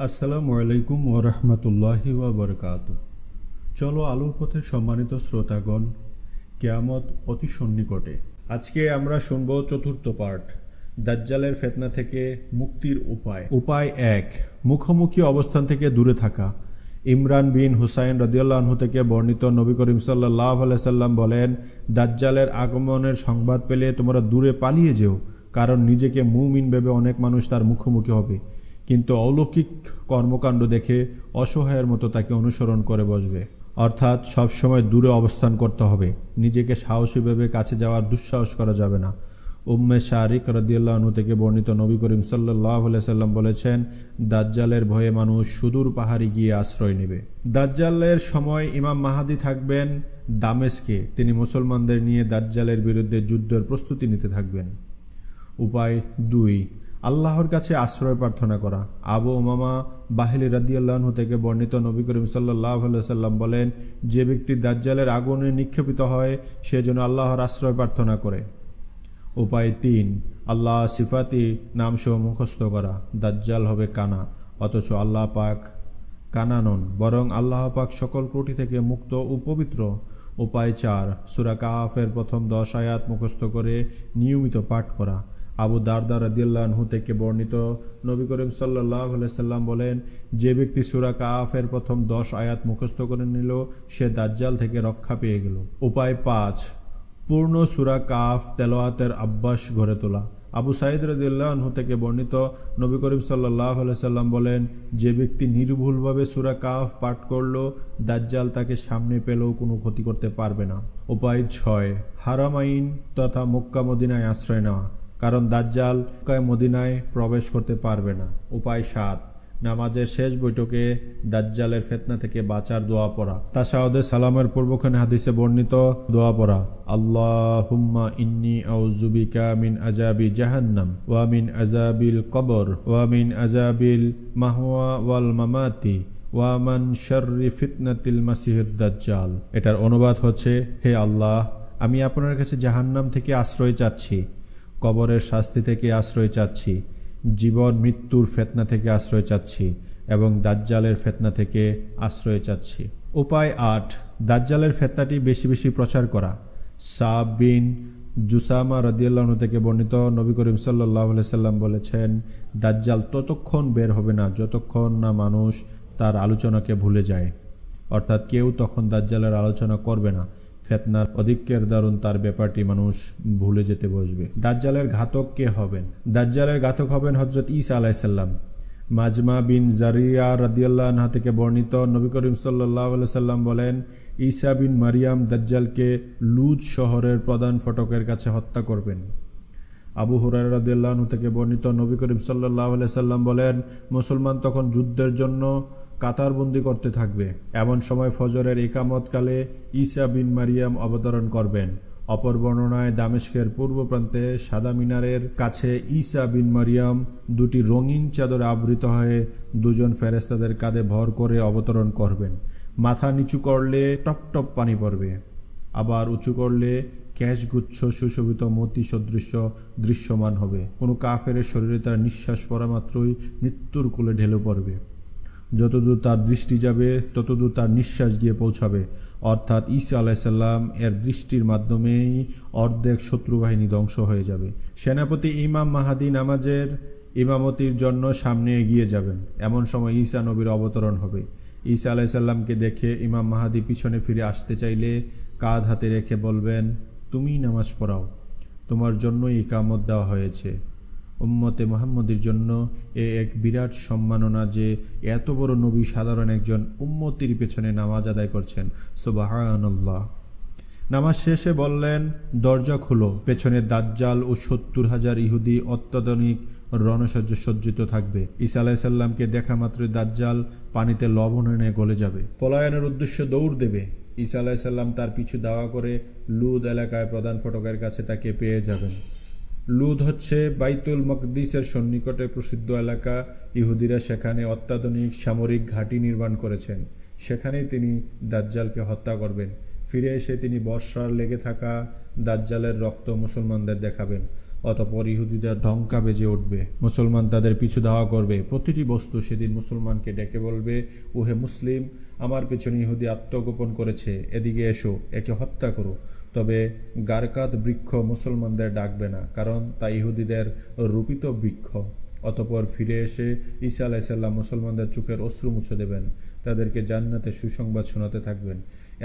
আসসালামু আলাইকুম ওয়া রাহমাতুল্লাহি ওয়া বারাকাতুহু। চলো আলোর পথে সম্মানিত শ্রোতাগণ, কিয়ামত অতি সন্নিকটে। আজকে আমরা শুনব চতুর্থ পার্ট, দাজ্জালের ফিতনা থেকে মুক্তির উপায়। উপায় 1, মুখোমুখি অবস্থান থেকে দূরে থাকা। ইমরান বিন হুসাইন রাদিয়াল্লাহু আনহু থেকে বর্ণিত, নবী করিম সাল্লাল্লাহু আলাইহি সাল্লাম বলেন, দাজ্জালের আগমনের সংবাদ পেলে তোমরা দূরে পালিয়ে যেও, কারণ নিজেকে মুমিন ভেবে অনেক মানুষ তার মুখোমুখি হবে, কিন্তু অলৌকিক কর্মকাণ্ড দেখে অসহায়ের মতো তাকে অনুসরণ করে বসবে। অর্থাৎ সবসময় দূরে অবস্থান করতে হবে, নিজেকে সাহসী ভেবে কাছে যাওয়ার দুঃসাহস করা যাবে না। উম্মে শারিক রাদিয়াল্লাহু আনহু থেকে বর্ণিত, নবী করিম সাল্লাল্লাহু আলাইহি সাল্লাম বলেছেন, দাজ্জালের ভয়ে মানুষ সুদূর পাহাড়ে গিয়ে আশ্রয় নেবে। দাজ্জালের সময় ইমাম মাহদী থাকবেন দামেস্কে। তিনি মুসলমানদের নিয়ে দাজ্জালের বিরুদ্ধে যুদ্ধের প্রস্তুতি নিতে থাকবেন। উপায় 2, আল্লাহর কাছে আশ্রয় প্রার্থনা করা। আবু উমামা বাহিলি রাদিয়াল্লাহু আনহু থেকে বর্ণিত, নবী করিম সাল্লাল্লাহু আলাইহি সাল্লাম বলেন, যে ব্যক্তি দাজ্জালের আগুনে নিক্ষেপিত হয় সে যেন আল্লাহর আশ্রয় প্রার্থনা করে। উপায় 3, আল্লাহ সিফাতি নামসহ মুখস্থ করা। দাজ্জাল হবে কানা, অথচ আল্লাহ পাক কানা নন, বরং আল্লাহ পাক সকল ত্রুটি থেকে মুক্ত ও পবিত্র। উপায় 4, সূরা কাহাফের প্রথম 10 আয়াত মুখস্থ করে নিয়মিত পাঠ করা। আবু দারদা রাদিয়াল্লাহু আনহু থেকে বর্ণিত, নবী করিম সাল্লাল্লাহু আলাইহি সাল্লাম বলেন, যে ব্যক্তি সূরা কাহাফের প্রথম 10 আয়াত মুখস্থ করে নিল সে দাজ্জাল থেকে রক্ষা পেয়ে গেল। উপায় 5, পূর্ণ সূরা কাহাফ তেলাওয়াতের অভ্যাস গড়ে তোলা। আবু সাঈদ রাদিয়াল্লাহু আনহু থেকে বর্ণিত, নবী করিম সাল্লাল্লাহু আলাইহি সাল্লাম বলেন, যে ব্যক্তি নির্ভুলভাবে সূরা কাহাফ পাঠ করল দাজ্জাল তাকে সামনে পেলেও কোনো ক্ষতি করতে পারবে না। উপায় 6, হারামাইন তথা মক্কা মদিনায় আশ্রয় নেওয়া, কারণ দাজ্জাল মক্কায় মদিনায় প্রবেশ করতে পারবে না। উপায় 7, নামাজের শেষ বৈঠকে দাজ্জালের ফিতনা থেকে বাঁচার দোয়া পড়া। তাশাহুদে সালামের পূর্বক্ষণে হাদিসে বর্ণিত দোয়া পড়া, আল্লাহুম্মা ইন্নী আউযু বিকা মিন আযাবি জাহান্নাম ওয়া মিন আযাবিল কবর ওয়া মিন আযাবিল মাহওয়া ওয়াল মামাতি ওয়া মান শাররি ফিতনাতিল মাসিহিদ দাজ্জাল। এটার অনুবাদ হচ্ছে, হে আল্লাহ, আমি আপনার কাছে জাহান্নাম থেকে আশ্রয় চাচ্ছি, কবরের শাস্তি থেকে আশ্রয় চাচ্ছি, জীবন মৃত্যুর ফিতনা থেকে আশ্রয় চাচ্ছি এবং দাজ্জালের ফিতনা থেকে আশ্রয় চাচ্ছি। উপায় 8, দাজ্জালের ফিতনাটি বেশি বেশি প্রচার করা। সাব বিন জুসামা রাদিয়াল্লাহু আনহু থেকে বর্ণিত, নবী করিম সাল্লাল্লাহু আলাইহি সাল্লাম বলেছেন, দাজ্জাল ততক্ষণ বের হবে না যতক্ষণ না মানুষ তার আলোচনাকে ভুলে যায়। অর্থাৎ কেউ তখন দাজ্জালের আলোচনা করবে না। ফিতনার অধিক্যের দারুণ তার ব্যাপারটি মানুষ ভুলে যেতে বসবে। দাজ্জালের ঘাতক কে হবেন? দাজ্জালের ঘাতক হবেন হযরত ঈসা আলাইহিস সালাম। মাজমা বিন জারিয়া রাদিয়াল্লাহু আনহা থেকে বর্ণিত, নবী করিম সাল্লাল্লাহু আলাইহি সাল্লাম বলেন, ঈসা বিন মারিয়াম দাজ্জালকে লুদ শহরের প্রধান ফটকের কাছে হত্যা করবেন। আবু হুরায়রা রাদিয়াল্লাহু আনহু থেকে বর্ণিত, নবী করিম সাল্লাল্লাহু আলাইহি সাল্লাম বলেন, মুসলমান তখন যুদ্ধের জন্য কাতারবন্দি করতে থাকবে। এমন সময় ফজরের ইকামতকালে ঈসা বিন মারিয়াম অবতরণ করবেন। অপর বর্ণনায় দামেস্কের পূর্ব প্রান্তে সাদা মিনারের কাছে ঈসা বিন মারিয়াম দুটি রঙিন চাদরে আবৃত হয়ে দুজন ফেরেশতাদের কাঁধে ভর করে অবতরণ করবেন। মাথা নিচু করলে টপ টপ পানি পড়বে, আবার উঁচু করলে ক্যাশগুচ্ছ সুশোভিত মতি সদৃশ্য দৃশ্যমান হবে। কোনো কাফেরের শরীরে তার নিঃশ্বাস পড়া মাত্রই মৃত্যুর কোলে ঢেলে পড়বে। যতদূর তার দৃষ্টি যাবে ততদূর তার নিঃশ্বাস গিয়ে পৌঁছাবে। অর্থাৎ ঈসা আলাইহিস সালাম এর দৃষ্টির মাধ্যমেই অর্ধেক শত্রুবাহিনী ধ্বংস হয়ে যাবে। সেনাপতি ইমাম মাহদী নামাজের ইমামতির জন্য সামনে এগিয়ে যাবেন। এমন সময় ঈসা নবীর অবতরণ হবে। ঈসা আলাইহিস সালামকে দেখে ইমাম মাহদী পিছনে ফিরে আসতে চাইলে কাঁধ হাতে রেখে বলবেন, তুমিই নামাজ পড়াও, তোমার জন্যই ইকামত দেওয়া হয়েছে। উম্মতে মুহাম্মদের জন্য এক বিরাট সম্মাননা যে এত বড় নবী সাধারণ একজন উম্মতির পেছনে নামাজ আদায় করছেন। সুবহানাল্লাহ। নামাজ শেষে বললেন, দরজা খুলো। পেছনে দাজ্জাল ও 70,000 ইহুদি অত্যাধুনিক রণসজ্জা সজ্জিত থাকবে। ঈসা আলাইহিস সালামকে দেখা মাত্রই দাজ্জাল পানিতে লবণ এনে গলে যাবে, পলায়নের উদ্দেশ্যে দৌড় দেবে। ঈসা আলাইহিস সালাম তার পিছু দাওয়া করে লুদ এলাকায় প্রধান ফটকের কাছে তাকে পেয়ে যাবেন। লুদ হচ্ছে বাইতুল মকদিসের সন্নিকটে প্রসিদ্ধ এলাকা। ইহুদিরা সেখানে অত্যাধুনিক সামরিক ঘাঁটি নির্মাণ করেছেন। সেখানেই তিনি দাজ্জালকে হত্যা করবেন। ফিরে এসে তিনি বর্ষার লেগে থাকা দাজ্জালের রক্ত মুসলমানদের দেখাবেন। অতঃপর ইহুদিদের ঢঙ্কা বেজে উঠবে, মুসলমান তাদের পিছু ধাওয়া করবে। প্রতিটি বস্তু সেদিন মুসলমানকে ডেকে বলবে, ওহে মুসলিম, আমার পেছনে ইহুদি আত্মগোপন করেছে, এদিকে এসো, একে হত্যা করো। তবে গারকাত বৃক্ষ মুসলমানদের ডাকবে না, কারণ তা ইহুদিদের রূপিত বৃক্ষ। অতঃপর ফিরে এসে ঈসা আলাইসাল্লাম মুসলমানদের চোখের অশ্রু মুছে দেবেন, তাদেরকে জান্নাতের সুসংবাদ শোনাতে থাকবেন।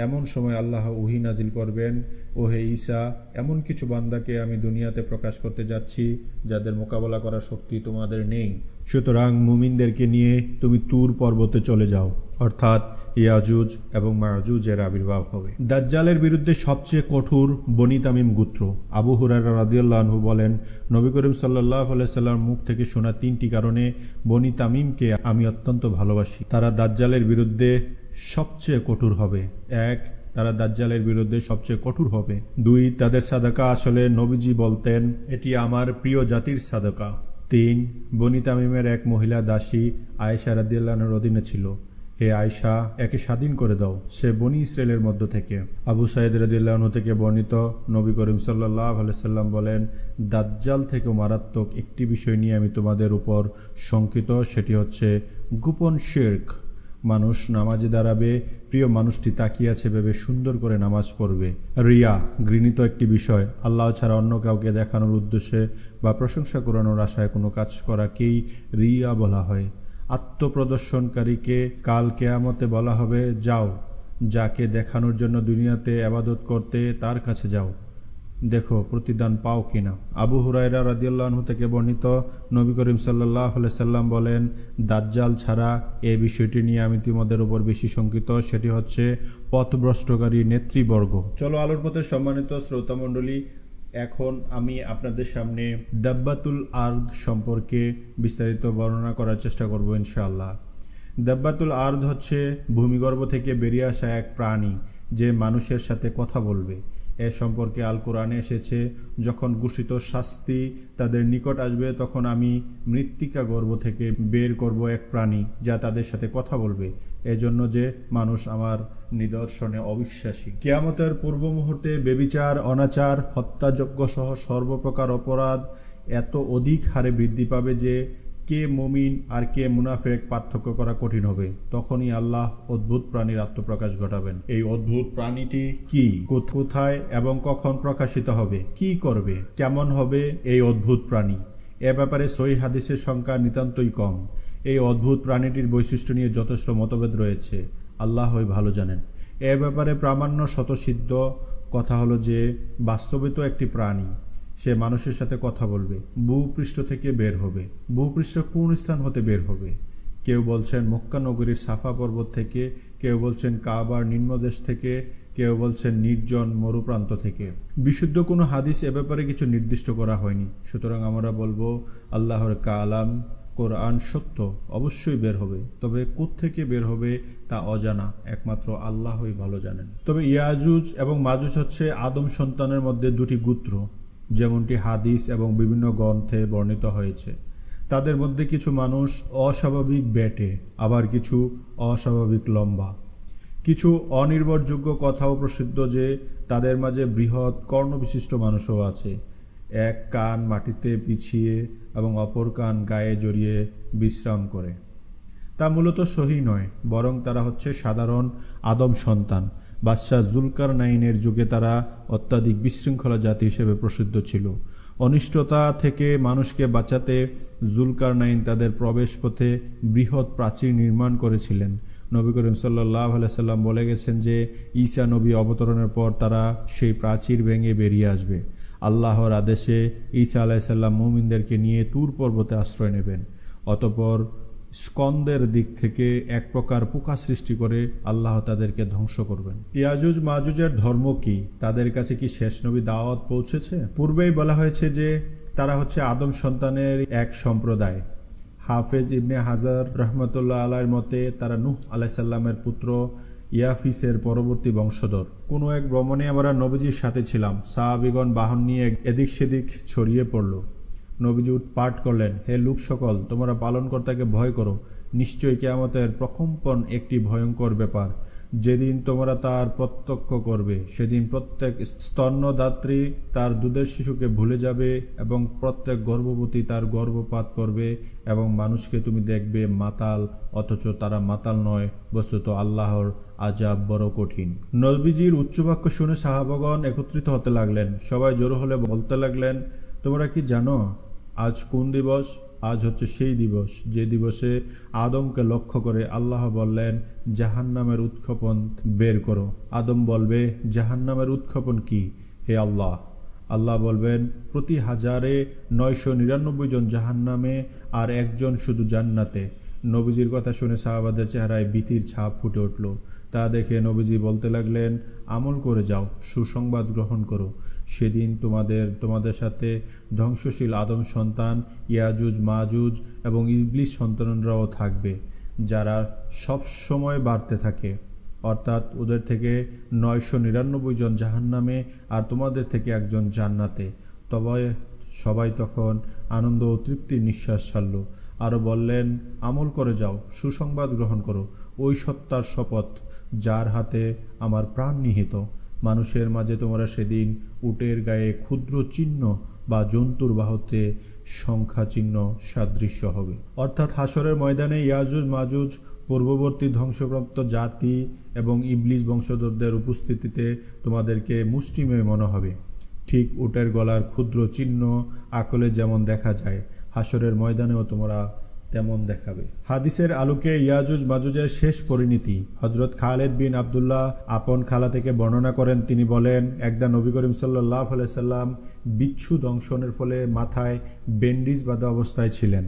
এমন সময় আল্লাহ ওহী নাজিল করবেন, ওহে ঈসা, এমন কিছু বান্দাকে আমি দুনিয়াতে প্রকাশ করতে যাচ্ছি যাদের মোকাবেলা করার শক্তি তোমাদের নেই। সুতরাং মুমিনদেরকে নিয়ে তুমি তুর পর্বতে চলে যাও, অর্থাৎ ইয়াজুজ এবং মাজুজের আবির্ভাব হবে। দাজ্জালের বিরুদ্ধে সবচেয়ে কঠোর বনী তামিম গোত্র। আবু হুরায়রা রাদিয়াল্লাহু আনহু বলেন, নবী করিম সাল্লাল্লাহু আলাইহি সাল্লাম মুখ থেকে শোনা 3টি কারণে বনী তামিমকে আমি অত্যন্ত ভালোবাসি। তারা দাজ্জালের বিরুদ্ধে সবচেয়ে কঠোর হবে। 1, তারা দাজ্জালের বিরুদ্ধে সবচেয়ে কঠোর হবে। 2, তাদের সাদাকা আসলে নবীজি বলতেন, এটি আমার প্রিয় জাতির সাদাকা। 3, বনী তামিমের এক মহিলা দাসী আয়েশা রাদিয়াল্লাহু আনহার অধীনে ছিল। হে আয়েশা, একে স্বাধীন করে দাও, সে বনী ইসরায়েলের মধ্য থেকে। আবু সাঈদ রাদিয়াল্লাহু আনহু থেকে বর্ণিত, নবী করিম সাল্লাল্লাহু আলাইহি সাল্লাম বলেন, দাজ্জাল থেকে মারাত্মক একটি বিষয় নিয়ে আমি তোমাদের উপর শঙ্কিত, সেটি হচ্ছে গোপন শিরক। মানুষ নামাজে দাঁড়াবে, প্রিয় মানুষটি তাকিয়ে আছে ভেবে সুন্দর করে নামাজ পড়বে। রিয়া ঘৃণিত একটি বিষয়, আল্লাহ ছাড়া অন্য কাউকে দেখানোর উদ্দেশ্যে বা প্রশংসা করানোর আশায় কোনো কাজ করাকেই রিয়া বলা হয়। আত্মপ্রদর্শনকারীকে কাল কিয়ামতে বলা হবে, যাও, যাকে দেখানোর জন্য দুনিয়াতে ইবাদত করতে তার কাছে যাও, দেখো প্রতিদান পাও কিনা। আবু হুরায়রা রাদিয়াল্লাহু আনহু থেকে বর্ণিত, নবী করিম সাল্লাল্লাহু আলাইহি সাল্লাম বলেন, দাজ্জাল ছাড়া এই বিষয়টি নিয়ে আমি তোমাদের উপর বেশি শঙ্কিত, সেটি হচ্ছে পথভ্রষ্টকারী নেতৃবর্গ। চলো আলোর পথের সম্মানিত শ্রোতা মণ্ডলী, এখন আমি আপনাদের সামনে দাব্বাতুল আরদ সম্পর্কে বিস্তারিত বর্ণনা করার চেষ্টা করব ইনশাআল্লাহ। দাব্বাতুল আরদ হচ্ছে ভূমিগর্ভ থেকে বেরিয়ে আসা এক প্রাণী যে মানুষের সাথে কথা বলবে। এ সম্পর্কে আল কোরআনে এসেছে, যখন ঘোষিত শাস্তি তাদের নিকট আসবে, তখন আমি মৃত্তিকা গর্ভ থেকে বের করব এক প্রাণী যা তাদের সাথে কথা বলবে, এজন্য যে মানুষ আমার নিদর্শনে অবিশ্বাসী। কিয়ামতের পূর্ব মুহূর্তে বেবিচার, অনাচার, হত্যাযজ্ঞ সহ সর্বপ্রকার অপরাধ এত অধিক হারে বৃদ্ধি পাবে যে কে মুমিন আর কে মুনাফেক পার্থক্য করা কঠিন হবে। তখনই আল্লাহ অদ্ভুত প্রাণীর আত্মপ্রকাশ ঘটাবেন। এই অদ্ভুত প্রাণীটি কি, কোথায় এবং কখন প্রকাশিত হবে, কি করবে, কেমন হবে এই অদ্ভুত প্রাণী, এ ব্যাপারে সহিহ হাদিসের সংখ্যা নিতান্তই কম। এই অদ্ভুত প্রাণীটির বৈশিষ্ট্য নিয়ে যথেষ্ট মতভেদ রয়েছে, আল্লাহই ভালো জানেন। এ ব্যাপারে প্রামাণ্য শতসিদ্ধ কথা হলো যে বাস্তবিত একটি প্রাণী, সে মানুষের সাথে কথা বলবে, ভূপৃষ্ঠ থেকে বের হবে। ভূপৃষ্ঠ কোন স্থান হতে বের হবে? কেউ বলছেন মক্কা নগরীর সাফা পর্বত থেকে, কেউ বলছেন কাবার নিম্নদেশ থেকে, কেউ বলছেন নির্জন মরুপ্রান্ত থেকে। বিশুদ্ধ কোনো হাদিস এ ব্যাপারে কিছু নির্দিষ্ট করা হয়নি। সুতরাং আমরা বলবো আল্লাহর কালাম কোরআন সত্য, অবশ্যই বের হবে, তবে কোত্থেকে বের হবে তা অজানা, একমাত্র আল্লাহই ভালো জানেন। তবে ইয়াজুজ এবং মাজুজ হচ্ছে আদম সন্তানের মধ্যে দুটি গোত্র, যেমনটি হাদিস এবং বিভিন্ন গ্রন্থে বর্ণিত হয়েছে। তাদের মধ্যে কিছু মানুষ অস্বাভাবিক বেটে, আবার কিছু অস্বাভাবিক লম্বা। কিছু অনির্ভরযোগ্য কথাও প্রসিদ্ধ যে তাদের মাঝে বৃহৎ কর্ণবিশিষ্ট মানুষও আছে, এক কান মাটিতে পিছিয়ে এবং অপর কান গায়ে জড়িয়ে বিশ্রাম করে। তা মূলত সহি নয়, বরং তারা হচ্ছে সাধারণ আদম সন্তান। বাদশাহ জুলকারনাইনের যুগে তারা অত্যাধিক বিশৃঙ্খলা জাতি হিসেবে প্রসিদ্ধ ছিল। অনিষ্টতা থেকে মানুষকে বাঁচাতে জুলকারনাইন তাদের প্রবেশ পথে বৃহৎ প্রাচীর নির্মাণ করেছিলেন। নবী করিম সাল্লাল্লাহু আলাইহি সাল্লাম বলে গেছেন যে ঈসা নবী অবতরণের পর তারা সেই প্রাচীর ভেঙে বেরিয়ে আসবে। আল্লাহর আদেশে ঈসা আলাইহিস সালাম মুমিনদেরকে নিয়ে তুর পর্বতে আশ্রয় নেবেন। অতঃপর স্কন্দের দিক থেকে এক প্রকার পোকা সৃষ্টি করে আল্লাহ তাদেরকে ধ্বংস করবেন। ইয়াজুজ মাজুজের ধর্ম কি? তাদের কাছে কি শেষ নবী দাওয়াত পৌঁছেছে? পূর্বেই বলা হয়েছে যে তারা হচ্ছে আদম সন্তানের এক সম্প্রদায়। হাফেজ ইবনে হাজার রহমতুল্লাহ আলাইহির মতে তারা নূহ আলাইহিস সালামের পুত্র ইয়াফিসের পরবর্তী বংশধর। কোনো এক ভ্রমণে আমরা নবীজির সাথে ছিলাম, সাহাবীগণ বাহন নিয়ে এদিক সেদিক ছড়িয়ে পড়ল। নবীজি পাঠ করলেন, হে লোক সকল, তোমরা পালনকর্তাকে ভয় করো, নিশ্চয়ই কিয়ামতের প্রকম্পন একটি ভয়ঙ্কর ব্যাপার। যেদিন তোমরা তার প্রত্যক্ষ করবে সেদিন প্রত্যেক স্তন্যদাত্রী তার দুধের শিশুকে ভুলে যাবে এবং প্রত্যেক গর্ভবতী তার গর্ভপাত করবে এবং মানুষকে তুমি দেখবে মাতাল, অথচ তারা মাতাল নয়, বস্তুত আল্লাহর আযাব বড় কঠিন। নবীজির উচ্চবাক্য শুনে সাহাবাগণ একত্রিত হতে লাগলেন। সবাই জড়ো হলে বলতে লাগলেন, তোমরা কি জানো আজ কোন দিবস? আজ হচ্ছে সেই দিবস যে দিবসে আদমকে লক্ষ্য করে আল্লাহ বললেন জাহান্নামের উৎক্ষেপণ বের করো। আদম বলবে, জাহান্নামের উৎক্ষেপণ কি হে আল্লাহ? আল্লাহ বলবেন, প্রতি 1099 জন জাহান্নামে আর একজন শুধু জান্নাতে। নবীজির কথা শুনে সাহাবাদের চেহারায় ভীতির ছাপ ফুটে উঠল। তা দেখে নবীজি বলতে লাগলেন, আমল করে যাও, সুসংবাদ গ্রহণ করো। সেদিন তোমাদের সাথে ধ্বংসশীল আদম সন্তান, ইয়াজুজ মাজুজ এবং ইবলিস সন্তানরাও থাকবে, যারা সব সময় বাড়তে থাকে। অর্থাৎ ওদের থেকে 999 জন জাহান্নামে আর তোমাদের থেকে একজন জান্নাতে। তবে সবাই তখন আনন্দ ও তৃপ্তির নিঃশ্বাস ছাড়ল। আরও বললেন, আমল করে যাও, সুসংবাদ গ্রহণ করো। ওই সত্তার শপথ যার হাতে আমার প্রাণ নিহিত, মানুষের মাঝে তোমরা সেদিন উটের গায়ে ক্ষুদ্র চিহ্ন বা জন্তুর বাহুতে সংখ্যা চিহ্ন সাদৃশ্য হবে। অর্থাৎ হাসরের ময়দানে ইয়াজুজ মাজুজ, পূর্ববর্তী ধ্বংসপ্রাপ্ত জাতি এবং ইবলিস বংশধরদের উপস্থিতিতে তোমাদেরকে মুষ্টিমেয় মনে হবে। ঠিক উটের গলার ক্ষুদ্র চিহ্ন আকলে যেমন দেখা যায়, হাসরের ময়দানেও তোমরা তেমন দেখাবে। হাদিসের আলোকে ইয়াজুজ মাজুজের শেষ পরিণতি হযরত খালিদ বিন আবদুল্লাহ আপন খালা থেকে বর্ণনা করেন। তিনি বলেন, একদা নবী করিম সাল্লাল্লাহু আলাইহি সাল্লাম বিচ্ছু দংশনের ফলে মাথায় ব্যান্ডেজ বাঁধা অবস্থায় ছিলেন।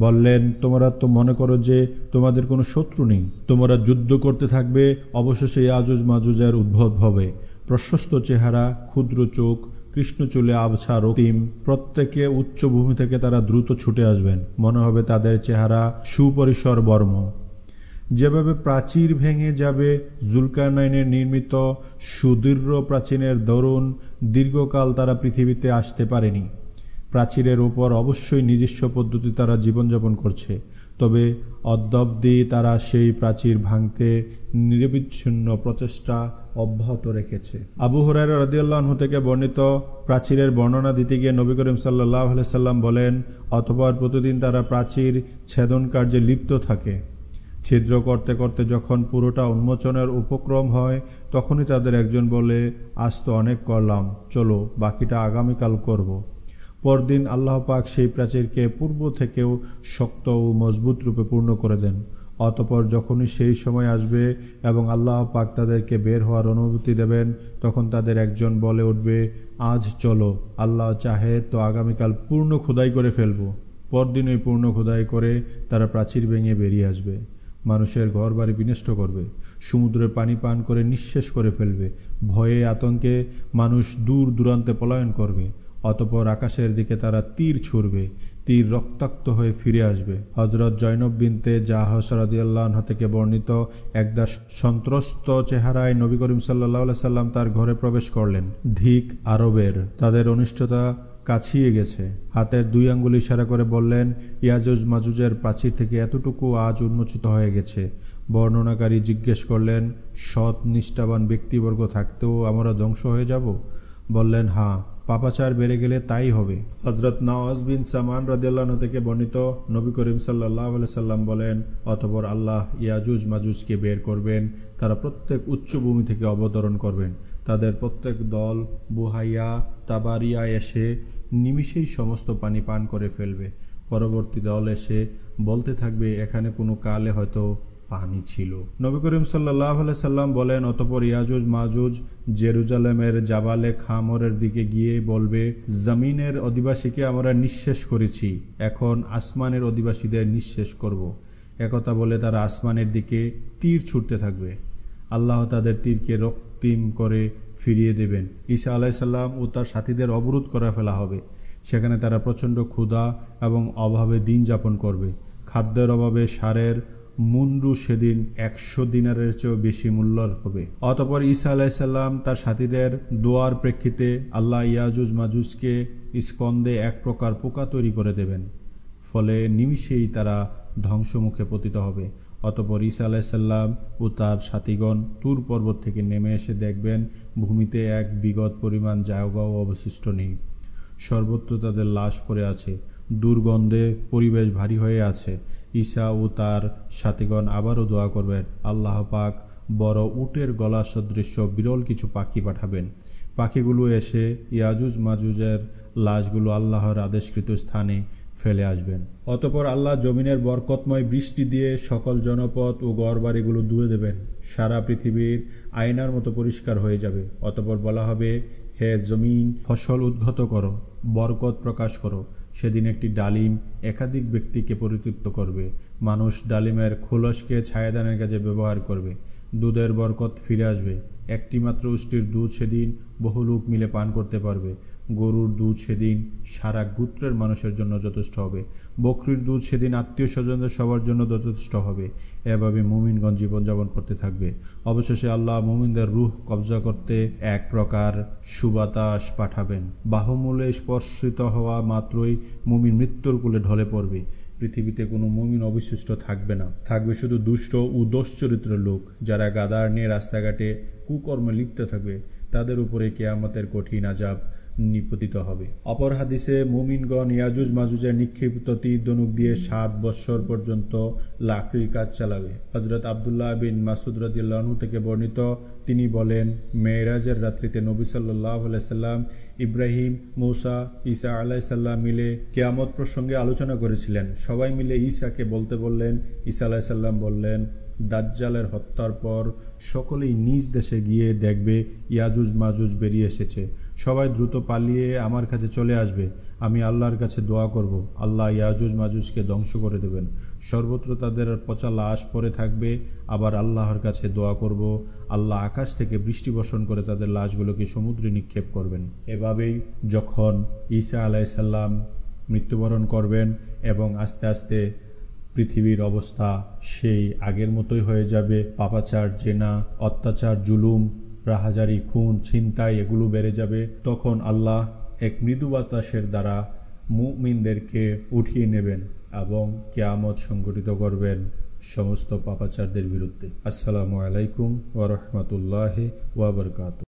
বললেন, তোমরা তো মনে করো যে তোমাদের কোনো শত্রু নেই, তোমরা যুদ্ধ করতে থাকবে, অবশেষে ইয়াজুজ মাজুজের উদ্ভব হবে। প্রশস্ত চেহারা, ক্ষুদ্র চোখ, কৃষ্ণ চুলে আবছা রক্তিম, প্রত্যেকে উচ্চ ভূমি থেকে তারা দ্রুত ছুটে আসবেন। মনে হবে তাদের চেহারা সুপরিসর বর্ম। যেভাবে প্রাচীর ভেঙে যাবে জুলকারনাইনের নির্মিত সুদৃঢ় প্রাচীরের দরুন, দীর্ঘকাল তারা পৃথিবীতে আসতে পারেনি। প্রাচীরের ওপর অবশ্যই নিজস্ব পদ্ধতি তারা জীবনযাপন করছে, তবে অদ্যাবধি তারা সেই প্রাচীর ভাঙতে নিরবিচ্ছিন্ন প্রচেষ্টা অব্যাহত রেখেছে। আবু হুরায়রা রাদিয়াল্লাহু আনহু থেকে বর্ণিত প্রাচীরের বর্ণনা দিতে গিয়ে নবী করিম সাল্লাল্লাহু আলাইহি সাল্লাম বলেন, অতঃপর প্রতিদিন তারা প্রাচীর ছেদন কার্যে লিপ্ত থাকে। ছিদ্র করতে করতে যখন পুরোটা উন্মোচনের উপক্রম হয়, তখনই তাদের একজন বলে, আজ তো অনেক করলাম, চলো বাকিটা আগামীকাল করব। পরদিন আল্লাহ পাক সেই প্রাচীরকে পূর্ব থেকেও শক্ত ও মজবুত রূপে পূর্ণ করে দেন। অতঃপর যখনই সেই সময় আসবে এবং আল্লাহ পাক তাদেরকে বের হওয়ার অনুমতি দেবেন, তখন তাদের একজন বলে উঠবে, আজ চলো, আল্লাহ চাহে তো আগামীকাল পূর্ণ খোদাই করে ফেলবো। পরদিন ওই পূর্ণ খোদাই করে তারা প্রাচীর ভেঙে বেরিয়ে আসবে, মানুষের ঘর বাড়ি বিনষ্ট করবে, সমুদ্রের পানি পান করে নিঃশেষ করে ফেলবে। ভয়ে আতঙ্কে মানুষ দূর দূরান্তে পলায়ন করবে। অতঃপর আকাশের দিকে তারা তীর ছুড়বে, তীর রক্তাক্ত হয়ে ফিরে আসবে। হযরত জয়নব বিনতে জাহশ রাদিয়াল্লাহু আনহা থেকে বর্ণিত, একদা সন্ত্রস্ত চেহারায় নবী করিম সাল্লাল্লাহু আলাইহি সাল্লাম তার ঘরে প্রবেশ করলেন। ধিক আরবের, তাদের অনিষ্টতা কাছিয়ে গেছে। হাতের 2 আঙ্গুল ইশারা করে বললেন, ইয়াজুজ মাজুজের প্রাচীর থেকে এতটুকু আজ উন্মোচিত হয়ে গেছে। বর্ণনাকারী জিজ্ঞেস করলেন, সৎ নিষ্ঠাবান ব্যক্তিবর্গ থাকতেও আমরা ধ্বংস হয়ে যাব? বললেন, হ্যাঁ, পাপাচার বেড়ে গেলে তাই হবে। হযরত নওয়াজ বিন সামান রাদিয়াল্লাহু আনহু থেকে বর্ণিত, নবী করিম সাল্লাল্লাহু আলাইহি সাল্লাম বলেন, অতঃপর আল্লাহ ইয়াজুজ মাজুজকে বের করবেন। তারা প্রত্যেক উচ্চভূমি থেকে অবতরণ করবেন। তাদের প্রত্যেক দল বুহাইয়া তাবারিয়া এসে নিমিষেই সমস্ত পানি পান করে ফেলবে। পরবর্তী দল এসে বলতে থাকবে, এখানে কোনো কালে হয়তো পানি ছিল। নবী করিম সাল্লাল্লাহু আলাইহি সাল্লাম বলেন, অতঃপর ইয়াজুজ মাজুজ জেরুজালেমের জাবালে খামরের দিকে গিয়ে বলবে, জমিনের অধিবাসীকে আমরা নিঃশেষ করেছি, এখন আসমানের অধিবাসীদের নিঃশেষ করব। একথা বলে তারা আসমানের দিকে তীর ছুটতে থাকবে। আল্লাহ তাদের তীরকে রক্তিম করে ফিরিয়ে দেবেন। ঈসা আলাইহিস সালাম ও তার সাথীদের অবরোধ করে ফেলা হবে। সেখানে তারা প্রচণ্ড ক্ষুধা এবং অভাবে দিন যাপন করবে। খাদ্যের অভাবে সারের মুন্ডু সেদিন 100 দিনারের চেয়েও বেশি মূল্যর হবে। অতঃপর ঈসা আলাইহিস সালাম তার সাথীদের দোয়ার প্রেক্ষিতে আল্লাহ ইয়াজুজ মাজুজকে স্কন্দে এক প্রকার পোকা তৈরি করে দেবেন। ফলে নিমিষেই তারা ধ্বংসমুখে পতিত হবে। অতঃপর ঈসা আলাইসাল্লাম ও তার সাথীগণ তুর পর্বত থেকে নেমে এসে দেখবেন ভূমিতে এক বিগত পরিমাণ জায়গাও অবশিষ্ট নেই। সর্বত্র তাদের লাশ পড়ে আছে, দুর্গন্ধে পরিবেশ ভারী হয়ে আছে। ঈসা ও তার সাথীগণ আবারও দোয়া করবেন, আল্লাহ পাক বড় উটের গলা সদৃশ্য বিরল কিছু পাখি পাঠাবেন। পাখিগুলো এসে ইয়াজুজ মাজুজের লাশগুলো আল্লাহর আদেশকৃত স্থানে ফেলে আসবেন। অতঃপর আল্লাহ জমিনের বরকতময় বৃষ্টি দিয়ে সকল জনপদ ও ঘরবাড়িগুলো ধুয়ে দেবেন। সারা পৃথিবীর আয়নার মতো পরিষ্কার হয়ে যাবে। অতঃপর বলা হবে, হে জমিন, ফসল উদ্গত করো, বরকত প্রকাশ করো। সেদিন একটি ডালিম একাধিক ব্যক্তিকে পরিতৃপ্ত করবে। মানুষ ডালিমের খোলসকে ছায়াদানের কাজে ব্যবহার করবে। দুধের বরকত ফিরে আসবে। একটি মাত্র উষ্টির দুধ সেদিন বহু লোক মিলে পান করতে পারবে। গরুর দুধ সেদিন সারা গোত্রের মানুষের জন্য যথেষ্ট হবে। বকরির দুধ সেদিন আত্মীয় স্বজনদের সবার জন্য যথেষ্ট হবে। এভাবে মুমিনগণ জীবনযাপন করতে থাকবে। অবশেষে আল্লাহ মুমিনদের রূহ কবজা করতে এক প্রকার সুবাতাস পাঠাবেন। বাহুমূলে স্পর্শিত হওয়া মাত্রই মুমিন মৃত্যুর কোলে ঢলে পড়বে। পৃথিবীতে কোনো মুমিন অবশিষ্ট থাকবে না। থাকবে শুধু দুষ্ট ও দোষচরিত্রের লোক, যারা গাদার নিয়ে রাস্তাঘাটে কুকর্মে লিপ্ত থাকবে। তাদের উপরে কিয়ামতের কঠিন আযাব নিপতিত হবে। অপর হাদিসে মুমিনগণ ইয়াজুজ মাজুজের নিক্ষিপ্ত তীর ধনুক দিয়ে 7 বৎসর পর্যন্ত লাকড়ির কাজ চালাবে। হযরত আব্দুল্লাহ বিন মাসউদ রাদিয়াল্লাহু আনহু থেকে বর্ণিত, তিনি বলেন, মেরাজের রাত্রিতে নবী সাল্লাল্লাহু আলাইহি সাল্লাম ইব্রাহিম, মূসা, ঈসা আলাইহিস সালাম মিলে কিয়ামত প্রসঙ্গে আলোচনা করেছিলেন। সবাই মিলে ঈসাকে বলতে বললেন। ঈসা আলাইহিস সালাম বললেন, দাজ্জালের হত্যার পর সকলেই নিজ দেশে গিয়ে দেখবে ইয়াজুজ মাজুজ বেরিয়ে এসেছে। সবাই দ্রুত পালিয়ে আমার কাছে চলে আসবে। আমি আল্লাহর কাছে দোয়া করব, আল্লাহ ইয়াজুজ মাজুজকে ধ্বংস করে দেবেন। সর্বত্র তাদের পচা লাশ পড়ে থাকবে। আবার আল্লাহর কাছে দোয়া করব, আল্লাহ আকাশ থেকে বৃষ্টি বর্ষণ করে তাদের লাশগুলোকে সমুদ্রে নিক্ষেপ করবেন। এভাবেই যখন ঈসা আলাইহিস সালাম মৃত্যুবরণ করবেন এবং আস্তে আস্তে পৃথিবীর অবস্থা সেই আগের মতোই হয়ে যাবে, পাপাচার, জেনা, অত্যাচার, জুলুম, রাহাজারি, খুন, ছিনতাই এগুলো বেড়ে যাবে, তখন আল্লাহ এক মৃদু বাতাসের দ্বারা মুমিনদেরকে উঠিয়ে নেবেন এবং কিয়ামত সংঘটিত করবেন সমস্ত পাপাচারদের বিরুদ্ধে। আসসালামু আলাইকুম ওয়া রাহমাতুল্লাহি ওয়া বারাকাতুহু।